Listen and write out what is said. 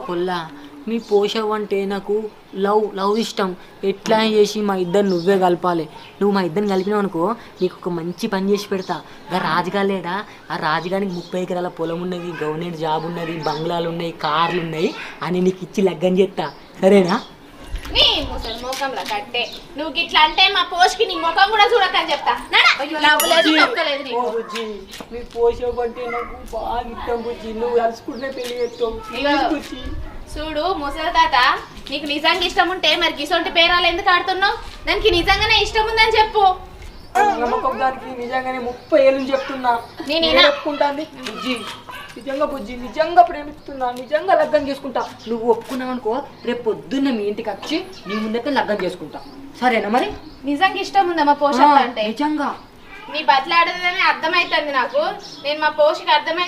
పొల్లా మీ పోషవ్ అంటే నాకు లవ్ ఇష్టం. ఎట్లా చేసి మా ఇద్దరు నువ్వే కలపాలి. నువ్వు మా ఇద్దరిని కలిపినావు అనుకో నీకు ఒక మంచి పని చేసి పెడతా. ఆ రాజుగా లేడా, ఆ రాజుగానికి 30 ఎకరాల పొలం ఉన్నది, గవర్నమెంట్ జాబ్ ఉన్నది, బంగ్లాలు ఉన్నాయి, కార్లు ఉన్నాయి అని నీకు ఇచ్చి లగ్గం చేస్తా. సరేనా? నీ ముసలి ముఖంలో కట్టే నువ్వు ఇట్లా అంటే మా పోషకి నీ ముఖం కూడా చూడకని చెప్తా. మీ పోషవ్ అంటే నాకు బాగా ఇష్టం బుజ్జి. నువ్వు కలుసుకుంటే పెళ్లి చేస్తావు. చూడు ముసలి తాత, నీకు నిజంగా ఇష్టం ఉంటే మరి గిసొంటి పేరాలు ఎందుకు ఆడుతున్నావు? దానికి నిజంగానే ఇష్టం ఉందని చెప్పు. నమ్మకం దానికి నిజంగానే 30 ఏళ్ళు చెప్తున్నా. నేను ఒప్పుకుంటాను బుజ్జి. నిజంగా బుజ్జి, నిజంగా ప్రేమిస్తున్నా, నిజంగా లగ్గం చేసుకుంటా. నువ్వు ఒప్పుకున్నావు అనుకో రేపు పొద్దున్న మీ ఇంటికి వచ్చి నీ ముందైతే లగ్గం చేసుకుంటా. సరేనా? మరి నిజంగా ఇష్టం ఉందా మా పోషక అంటే? నిజంగా నీ బతలాడదని అర్థమైతుంది నాకు. నేను మా పోషకి అర్థమై